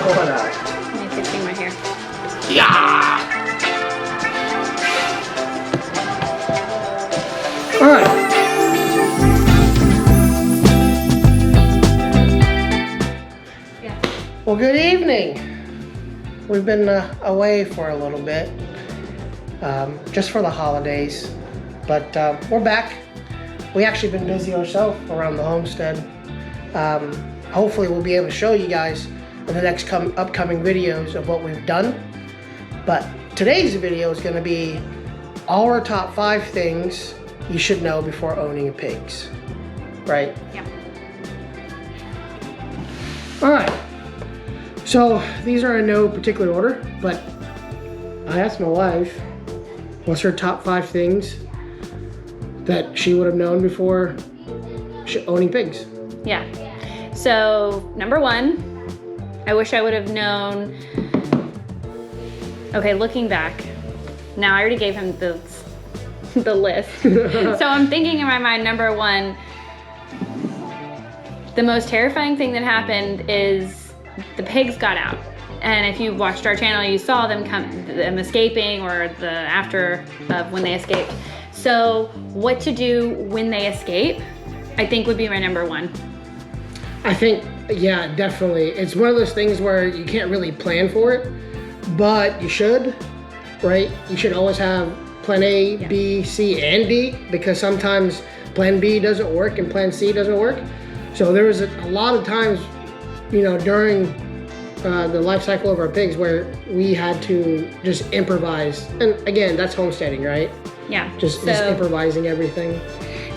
What up? I'm fixing my hair. Yeah! All right. Yeah. Well, good evening. We've been away for a little bit, just for the holidays, but we're back. We actually been busy ourselves around the homestead. Hopefully we'll be able to show you guys in the next upcoming videos of what we've done. But today's video is going to be all our top 5 things you should know before owning a pigs, right? Yeah. All right. So these are in no particular order, but I asked my wife, what's her top 5 things that she would have known before owning pigs? Yeah. So, number 1, I wish I would have known. Okay, looking back, now I already gave him the list. So I'm thinking in my mind, number 1, the most terrifying thing that happened is the pigs got out. And if you watched our channel, you saw them escaping, or the after of when they escaped. So what to do when they escape, I think would be my number 1. I think, yeah, definitely. It's one of those things where you can't really plan for it, but you should, right? You should always have plan A, Yeah. B, C, and D, because sometimes plan B doesn't work and plan C doesn't work. So there was a lot of times, you know, during the life cycle of our pigs where we had to just improvise. And again, that's homesteading, right? Yeah. Just improvising everything.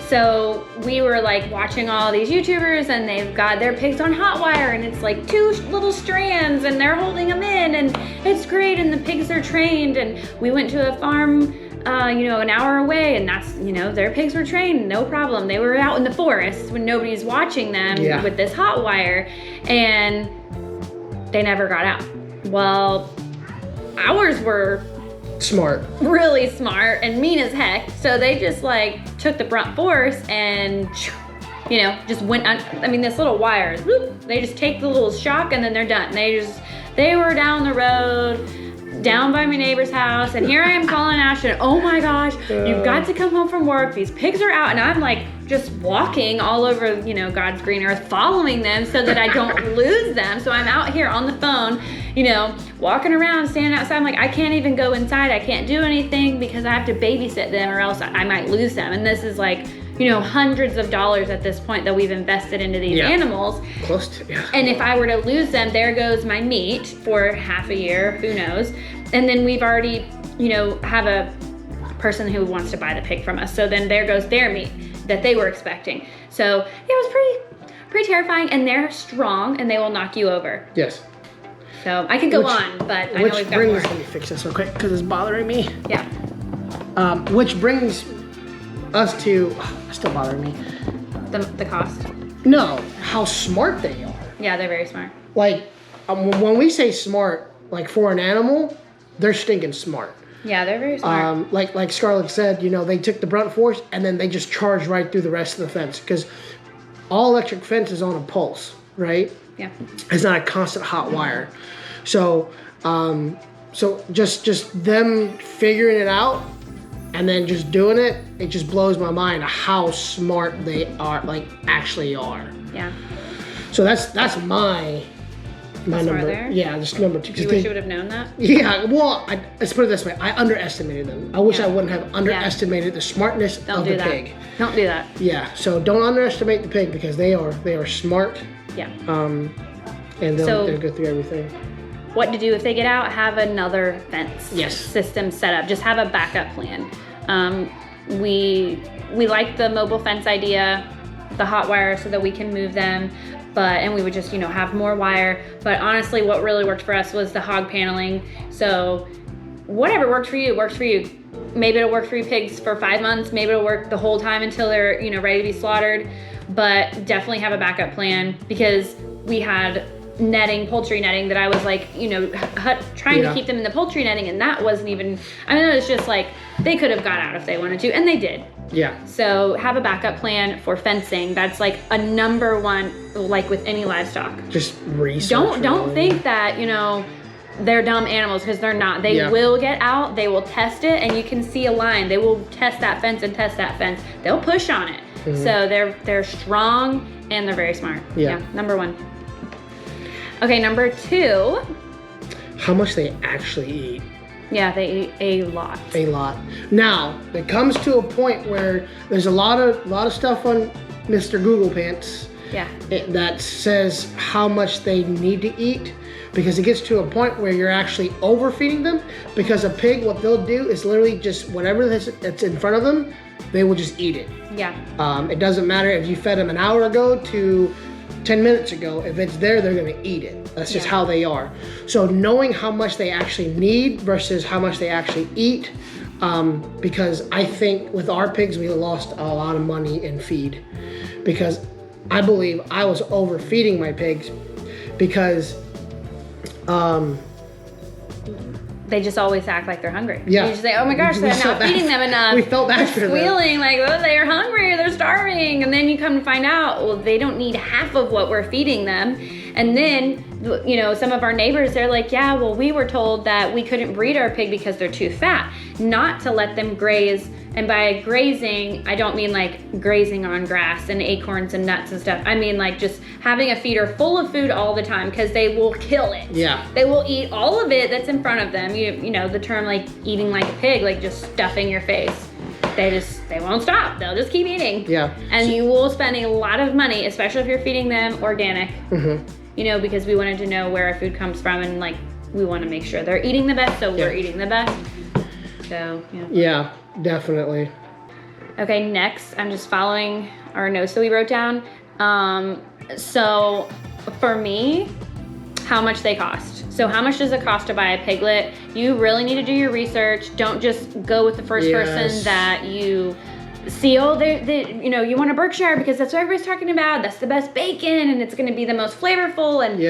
So we were like watching all these YouTubers, and they've got their pigs on hot wire, and it's like 2 little strands, and they're holding them in, and it's great, and the pigs are trained. And we went to a farm, you know, an hour away, and that's, you know, their pigs were trained, no problem. They were out in the forest when nobody's watching them with this hot wire, and they never got out. Well, ours were Smart. really smart and mean as heck. So they just like took the brunt force and, you know, just went on. I mean, this little wire, whoop, they just take the little shock and then they're done. They were down the road, down by my neighbor's house, and here I am calling Ashton, oh my gosh, you've got to come home from work. These pigs are out. And I'm like just walking all over, you know, God's green earth, following them so that I don't lose them. So I'm out here on the phone, you know, walking around, standing outside. I'm like, I can't even go inside. I can't do anything because I have to babysit them or else I might lose them. And this is like, you know, hundreds of dollars at this point that we've invested into these animals. Close to, yeah. And if I were to lose them, there goes my meat for half a year, who knows? And then we've already, you know, have a person who wants to buy the pig from us. So then there goes their meat that they were expecting. So it was pretty terrifying, and they're strong and they will knock you over. Yes. So I could go on, but I know we've got more. Let me fix this real quick because it's bothering me. Yeah. Which brings us to, it's still bothering me. The cost. No, how smart they are. Yeah, they're very smart. Like, when we say smart, like for an animal, they're stinking smart. Yeah, they're very smart. Like Scarlett said, you know, they took the brunt force and then they just charged right through the rest of the fence, because all electric fence is on a pulse, right? Yeah. It's not a constant hot wire. So, just them figuring it out and then just doing it, it just blows my mind how smart they are, like actually are. Yeah. So that's my number. There? Yeah, just number 2. You wish you would have known that? Yeah, well, let's put it this way. I underestimated them. I wish I wouldn't have underestimated the smartness of the pig. Don't do that. Yeah, so don't underestimate the pig, because they are smart. Yeah. And they'll go through everything. What to do if they get out? Have another fence system set up. Just have a backup plan. We like the mobile fence idea, the hot wire, so that we can move them. And we would just, you know, have more wire. But honestly, what really worked for us was the hog paneling. So whatever worked for you, works for you. Maybe it'll work for your pigs for 5 months. Maybe it'll work the whole time until they're, you know, ready to be slaughtered. But definitely have a backup plan, because we had poultry netting that I was like, you know, trying to keep them in the poultry netting, and that wasn't even, I mean, it was just like, they could have got out if they wanted to, and they did. Yeah. So have a backup plan for fencing. That's like a number one, like with any livestock. Just research. Don't think that, they're dumb animals, because they're not. They will get out, they will test it, and you can see a line. They will test that fence and test that fence. They'll push on it. So they're strong and they're very smart. Yeah, number one. Okay, number two. How much they actually eat. Yeah, they eat a lot. A lot. Now, it comes to a point where there's a lot of stuff on Mr. Google Pants that says how much they need to eat, because it gets to a point where you're actually overfeeding them, because a pig, what they'll do is literally just whatever that's in front of them, they will just eat it. Yeah. It doesn't matter if you fed them an hour ago to 10 minutes ago. If it's there, they're gonna eat it. That's just how they are. So knowing how much they actually need versus how much they actually eat, because I think with our pigs, we lost a lot of money in feed, because I believe I was overfeeding my pigs, because they just always act like they're hungry. Yeah. You just say, oh my gosh, they're not feeding them enough. We felt bad for them. Squealing like, oh, they're hungry, they're starving. And then you come to find out, well, they don't need half of what we're feeding them. And then, some of our neighbors, they're like, yeah, well, we were told that we couldn't breed our pig because they're too fat, not to let them graze. And by grazing, I don't mean like grazing on grass and acorns and nuts and stuff. I mean like just having a feeder full of food all the time, because they will kill it. Yeah. They will eat all of it that's in front of them. You know the term like eating like a pig, like just stuffing your face. They won't stop. They'll just keep eating. Yeah. And you will spend a lot of money, especially if you're feeding them organic. Because we wanted to know where our food comes from, and like we want to make sure they're eating the best, so we're eating the best. So, Yeah, definitely. Okay, next, I'm just following our notes that we wrote down. So for me, how much they cost. So how much does it cost to buy a piglet? You really need to do your research. Don't just go with the first person that you see. Oh, you want a Berkshire because that's what everybody's talking about. That's the best bacon, and it's going to be the most flavorful. And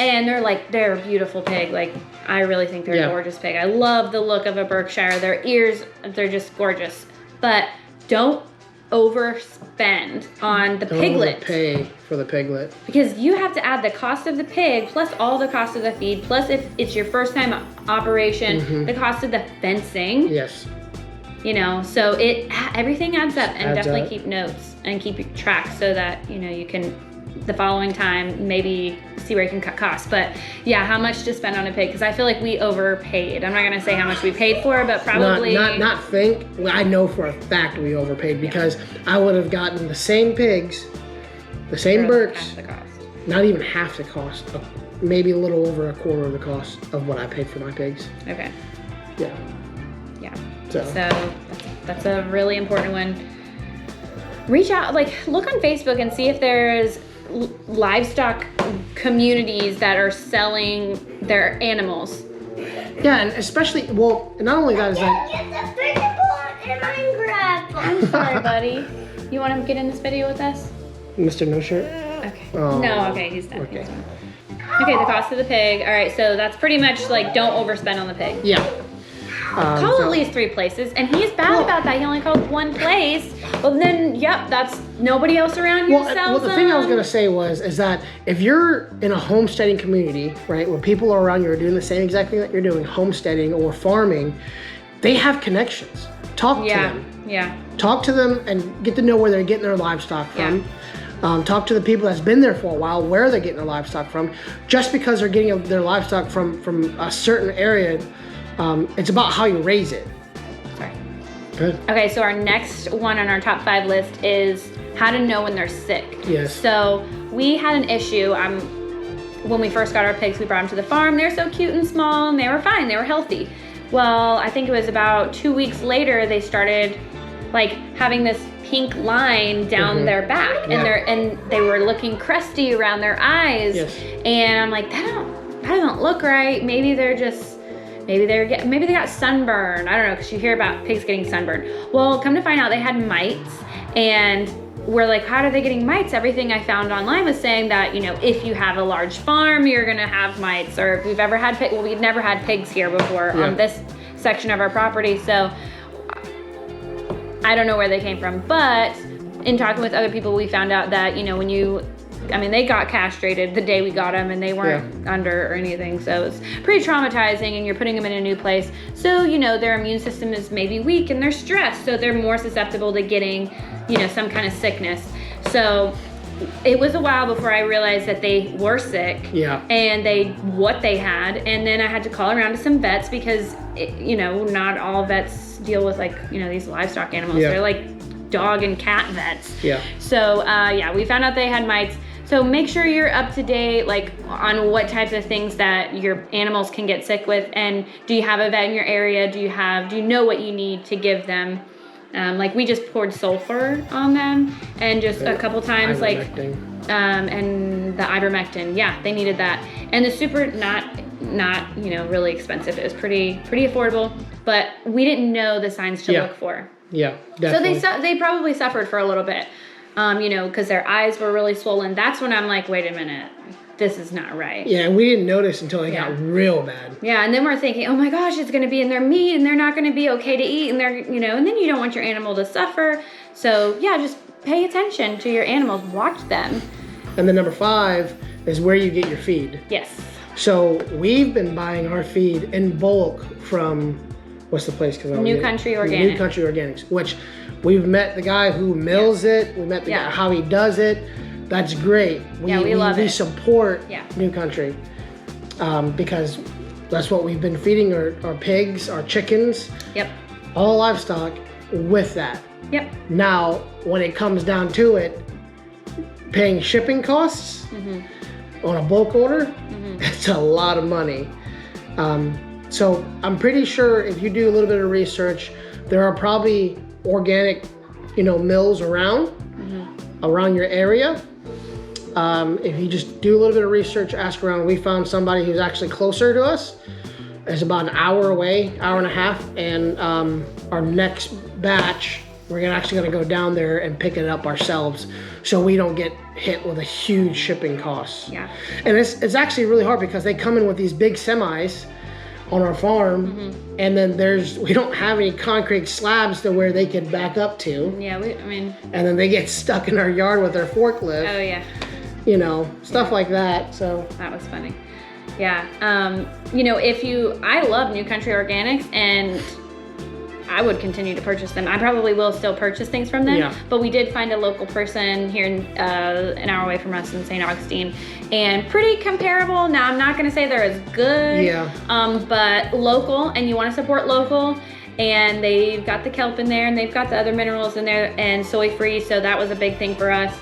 and they're a beautiful pig. Like, I really think they're a gorgeous pig. I love the look of a Berkshire. Their ears, they're just gorgeous. But don't overspend on the piglet. Don't pay for the piglet, because you have to add the cost of the pig plus all the cost of the feed, plus if it's your first time operation, the cost of the fencing. So everything adds up, and definitely keep notes and keep track so that you can the following time maybe see where you can cut costs. But how much to spend on a pig, because I feel like we overpaid. I'm not gonna say how much we paid for, but probably I know for a fact we overpaid, because I would have gotten the same pigs, the same Berks, not even half the cost, maybe a little over a quarter of the cost of what I paid for my pigs. Okay. Yeah. So that's a really important one. Reach out, look on Facebook and see if there's livestock communities that are selling their animals. Yeah, and especially, not only that is that. I'm sorry, buddy. You want to get in this video with us? Mr. No Shirt? Okay. No, okay, he's done. Okay. Okay, the cost of the pig. All right, so that's pretty much don't overspend on the pig. Yeah. Call at least 3 places, and he's bad about that. He only called 1 place. Well, then, that's nobody else around here sells them. The thing I was gonna say is that if you're in a homesteading community, right, where people are around you are doing the same exact thing that you're doing, homesteading or farming, they have connections. Talk to them. Yeah. Talk to them and get to know where they're getting their livestock from. Talk to the people that's been there for a while, where they're getting their livestock from. Just because they're getting their livestock from a certain area. It's about how you raise it. Sorry. Good. Okay, so our next one on our top 5 list is how to know when they're sick. Yes. So we had an issue. When we first got our pigs, we brought them to the farm. They're so cute and small, and they were fine. They were healthy. Well, I think it was about 2 weeks later, they started having this pink line down their back, and they were looking crusty around their eyes. Yes. And I'm like, that doesn't look right. Maybe they got sunburn. I don't know, because you hear about pigs getting sunburned. Well, come to find out they had mites, and we're like, how are they getting mites? Everything I found online was saying that, if you have a large farm, you're gonna have mites. Or if we've ever had pigs, we've never had pigs here before on this section of our property. So I don't know where they came from, but in talking with other people, we found out that, you know, when they got castrated the day we got them, and they weren't under or anything. So it's pretty traumatizing, and you're putting them in a new place. So, you know, their immune system is maybe weak and they're stressed. So they're more susceptible to getting, you know, some kind of sickness. So it was a while before I realized that they were sick. Yeah. And what they had. And then I had to call around to some vets because, you know, not all vets deal with, like, you know, these livestock animals. Yeah. They're like dog and cat vets. Yeah. So, we found out they had mites. So make sure you're up to date, like, on what types of things that your animals can get sick with, and do you have a vet in your area? Do you know what you need to give them? Like, we just poured sulfur on them, and just a couple times, like, and the ivermectin. Yeah, they needed that, and the super not you know, really expensive. It was pretty affordable, but we didn't know the signs to look for. Yeah, definitely. So they probably suffered for a little bit. You know, because their eyes were really swollen. That's when I'm like, wait a minute, this is not right. Yeah, and we didn't notice until it got real bad. Yeah, and then we're thinking, oh my gosh, it's going to be in their meat, and they're not going to be okay to eat, and they're, you know, and then you don't want your animal to suffer. So yeah, just pay attention to your animals, watch them. And then number 5 is where you get your feed. Yes. So we've been buying our feed in bulk from, what's the place? New Country Organics. New Country Organics, which we've met the guy who mills it. We met the guy, how he does it. That's great. We love it. We support New Country because that's what we've been feeding our pigs, our chickens, all livestock with that. Yep. Now, when it comes down to it, paying shipping costs on a bulk order, it's a lot of money. So I'm pretty sure if you do a little bit of research, there are probably organic, you know, mills around your area. If you just do a little bit of research, ask around. We found somebody who's actually closer to us. It's about an hour away, hour and a half, and our next batch, we're actually gonna go down there and pick it up ourselves, so we don't get hit with a huge shipping cost. Yeah. And it's actually really hard because they come in with these big semis on our farm, and then we don't have any concrete slabs to where they could back up to. Yeah, and then they get stuck in our yard with their forklift. Oh yeah. You know, stuff like that. So that was funny. Yeah. You know, I love New Country Organics, and I would continue to purchase them. I probably will still purchase things from them, but we did find a local person here an hour away from us in St. Augustine, and pretty comparable. Now, I'm not gonna say they're as good, but local, and you wanna support local, and they've got the kelp in there, and they've got the other minerals in there, and soy-free, so that was a big thing for us,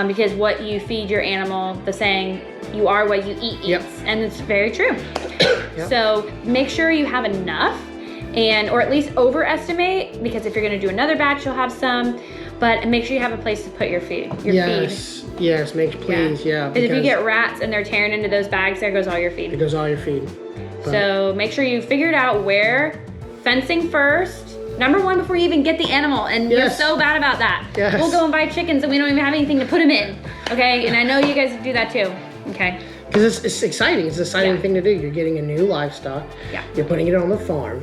because what you feed your animal, the saying, you are what you eat eats, and it's very true. So make sure you have enough, or at least overestimate, because if you're gonna do another batch, you'll have some, but make sure you have a place to put your feed. Yes, please, Because if you get rats and they're tearing into those bags, there goes all your feed. It goes all your feed. So make sure you figured out where, fencing first, number 1 before you even get the animal, and we're so bad about that. We'll go and buy chickens and we don't even have anything to put them in, okay? And I know you guys do that too, okay? Because it's exciting. It's an exciting thing to do. You're getting a new livestock. You're putting it on the farm.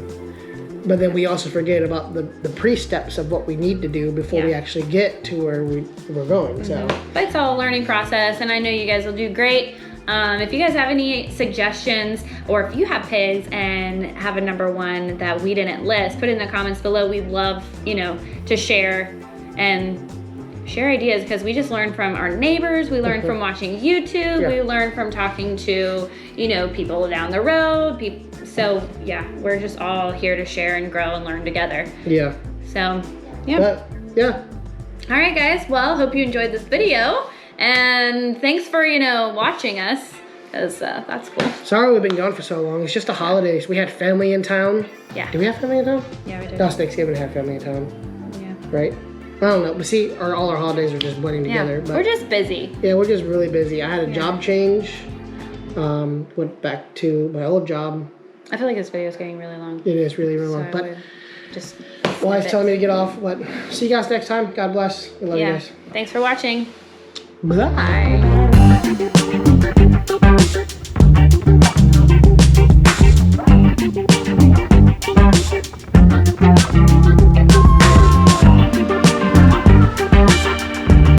But then we also forget about the pre-steps of what we need to do before we actually get to where we're going. So, but it's all a learning process, and I know you guys will do great. If you guys have any suggestions, or if you have pigs and have a number 1 that we didn't list, put it in the comments below. We'd love, you know, to share ideas, because we just learn from our neighbors. We learn from watching YouTube. We learn from talking to, you know, people down the road. So yeah, we're just all here to share and grow and learn together. Yeah. So yeah. All right, guys. Well, hope you enjoyed this video, and thanks for, you know, watching us, because that's cool. Sorry we've been gone for so long. It's just the holidays. We had family in town. Yeah. Do we have family in town? Yeah, we did. Last Thanksgiving we had family in town. Yeah. Right? I don't know. But see, all our holidays are just blending together. But we're just busy. Yeah, we're just really busy. I had a job change. Went back to my old job. I feel like this video is getting really long. It is really long. But just Wyatt's telling me to get off. But see you guys next time. God bless. I love you guys. Thanks for watching. Bye. Bye.